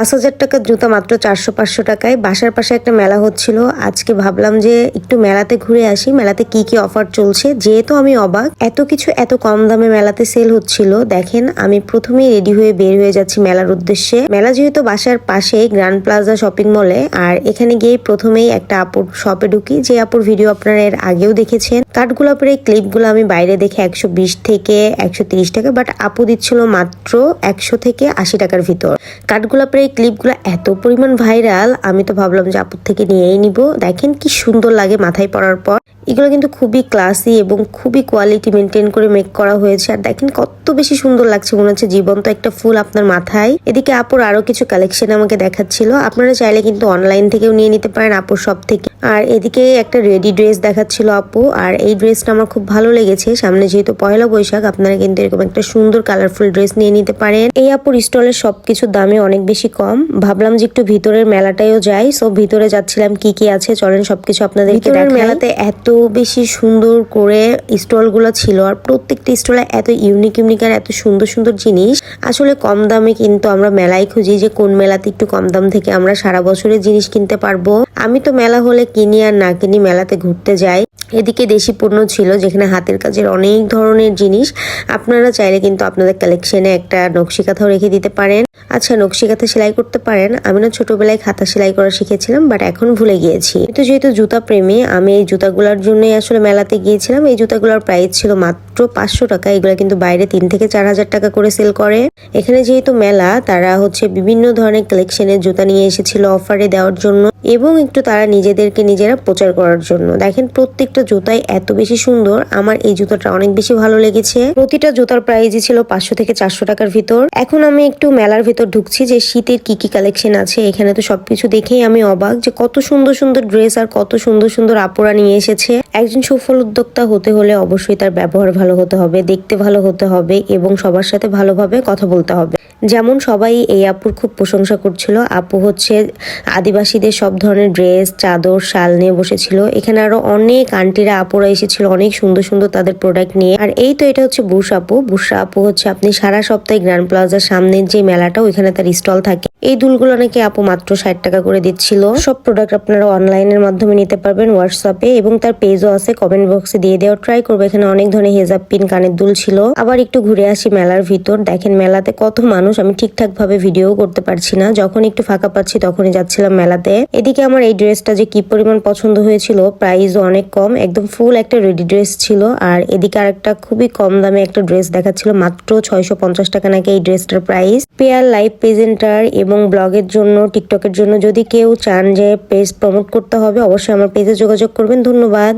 5,000 টাকার জুতা মাত্র 400-500 টাকায়। বাসার পাশে একটা মেলা হচ্ছিল, আজকে ভাবলাম যে একটু মেলাতে ঘুরে আসি, মেলাতে কি কি অফার চলছে। যেহেতু আমি অবাক, এত কিছু এত কম দামে মেলাতে সেল হচ্ছিল। দেখেন, আমি প্রথমেই রেডি হয়ে বের হয়ে যাচ্ছি মেলার উদ্দেশ্যে। মেলা যেহেতু বাসার পাশেই গ্র্যান্ড প্লাজা শপিং মলে, আর এখানে গিয়ে প্রথমেই একটা আপুর শপে ঢুকি, যে আপুর ভিডিও আপনারা এর আগেও দেখেছেন। কাঠগোলাপের এই ক্লিপগুলো আমি বাইরে দেখে 120 থেকে 130 টাকা, বাট আপু দিচ্ছিল মাত্র 100 থেকে 80 টাকার ভিতর। কাঠগোলাপের এই ক্লিপগুলো এত পরিমাণ ভাইরাল, আমি তো ভাবলাম যে আপুর থেকে নিয়েই নিব। দেখেন কি সুন্দর লাগে মাথায় পরার পর। এগুলো কিন্তু খুবই ক্লাসি এবং খুবই কোয়ালিটি মেনটেন করে মেক করা হয়েছে। আর দেখেন কত বেশি সুন্দর লাগছে, মনে হচ্ছে জীবন্ত একটা ফুল আপনার মাথায়। এদিকে আপুর আরো কিছু কালেকশন আমাকে দেখাচ্ছিল, আপনারা চাইলে কিন্তু অনলাইন থেকেও নিয়ে নিতে পারেন আপুর শপ থেকে। আর এদিকে একটা রেডি ড্রেস দেখাচ্ছিল আপু, আর এই ড্রেসটা আমার খুব ভালো লেগেছে। সামনে যেহেতু পয়লা বৈশাখ, আপনারা কিন্তু এরকম একটা সুন্দর কালারফুল ড্রেস নিয়ে নিতে পারেন। এই আপুর স্টলের সবকিছু দামে অনেক বেশি কম। ভাবলাম যে একটু ভিতরের মেলাটাইও যাই, সো ভিতরে যাচ্ছিলাম। কি কি আছে চলেন সবকিছু আপনাদেরকে দেখাই। মেলাতে এত বেশি সুন্দর করে স্টল গুলো ছিল, আর প্রত্যেকটা স্টলে এত ইউনিক আর এত সুন্দর সুন্দর জিনিস। আসলে কম দামে কিন্তু আমরা মেলায় খুঁজি যে কোন মেলাতে একটু কম দাম থেকে আমরা সারা বছরের জিনিস কিনতে পারবো। আমি তো মেলা হলে কিনি আর না কিনি, মেলাতে ঘুরতে যাই। এদিকে দেশি পণ্য ছিল, যেখানে হাতের কাজের অনেক ধরনের জিনিস। আপনারা চাইলে কিন্তু আপনাদের কালেকশনে একটা নকশি কাঁথাও রেখে দিতে পারেন। আচ্ছা, নকশি কাঁথা সেলাই করতে পারেন? আমি না ছোটবেলায় খাতা সেলাই করা শিখেছিলাম, বাট এখন ভুলে গিয়েছি। তো যেহেতু জুতা প্রেমী, আমি এই জুতাগুলোর জন্যই আসলে মেলাতে গিয়েছিলাম। এই জুতাগুলোর প্রাইস ছিল মাত্র 500 টাকা। এগুলো কিন্তু বাইরে 3 থেকে 4,000 টাকা করে সেল করে। এখানে যেহেতু মেলা, তারা হচ্ছে বিভিন্ন ধরনের কালেকশনের জুতা নিয়ে এসেছিল অফারে দেওয়ার জন্য, এবং একটু তারা নিজেদেরকে নিজেরা প্রচার করার জন্য। দেখেন প্রত্যেকটা জুতাই এত বেশি সুন্দর। আমার এই জুতাটা অনেক বেশি ভালো লেগেছে। প্রতিটা জুতার প্রাইসই ছিল 500 থেকে 400 টাকার ভিতর। এখন আমি একটু মেলার ভিতর ঢুকছি যে শীতের কি কি কালেকশন আছে। এখানে তো সবকিছু দেখেই আমি অবাক যে কত সুন্দর সুন্দর ড্রেস আর কত সুন্দর সুন্দর আপুরা নিয়ে এসেছে। একজন সফল উদ্যোক্তা হতে হলে অবশ্যই তার ব্যবহার ভালো হতে হবে, দেখতে ভালো হতে হবে, এবং সবার সাথে ভালোভাবে কথা বলতে হবে। যেমন সবাই এই আপুর খুব প্রশংসা করছিল। আপু হচ্ছে আদিবাসীদের সব ধরনের ড্রেস, চাদর, শাল নিয়ে বসেছিল। এখানে আরো অনেক আন্টিরা আপুরা এসেছিল অনেক সুন্দর সুন্দর তাদের প্রোডাক্ট নিয়ে। আর এই তো এটা হচ্ছে বুশ আপু। বুশ আপু হচ্ছে আপনি সারা সপ্তাহে গ্র্যান্ড প্লাজার সামনের যে মেলাটা, ওইখানে তার স্টল থাকে। এই দুলগুলো নাকি আপু মাত্র 60 টাকা করে দিচ্ছিল। সব প্রোডাক্ট আপনারা অনলাইনের মাধ্যমে নিতে পারবেন হোয়াটসঅ্যাপে, এবং তার পেজও আছে, কমেন্ট বক্সে দিয়ে দেওয়ার ট্রাই করবো। এখানে অনেক ধরনের হেজাব পিন, কানের দুল ছিল। আবার একটু ঘুরে আসি মেলার ভিতর। দেখেন মেলাতে কত মানুষ, আমি ঠিকঠাক ভাবে ভিডিও করতে পারছি না। যখন একটু ফাঁকা পাচ্ছি তখনই যাচ্ছিলাম মেলাতে। এদিকে আমার এই ড্রেসটা যে কি পরিমাণ পছন্দ হয়েছিল, প্রাইসও অনেক কম, একদম ফুল একটা রেডি ড্রেস ছিল। আর এদিকে আরেকটা খুবই কম দামে একটা ড্রেস দেখাচ্ছিল, মাত্র 650 টাকা নাকি এই ড্রেসটার প্রাইস। পেয়ার লাইভ প্রেজেন্টার এবং ব্লগের জন্য, টিকটকের জন্য যদি কেউ চান যে পেজ প্রমোট করতে হবে, অবশ্যই আমার পেজে যোগাযোগ করবেন। ধন্যবাদ।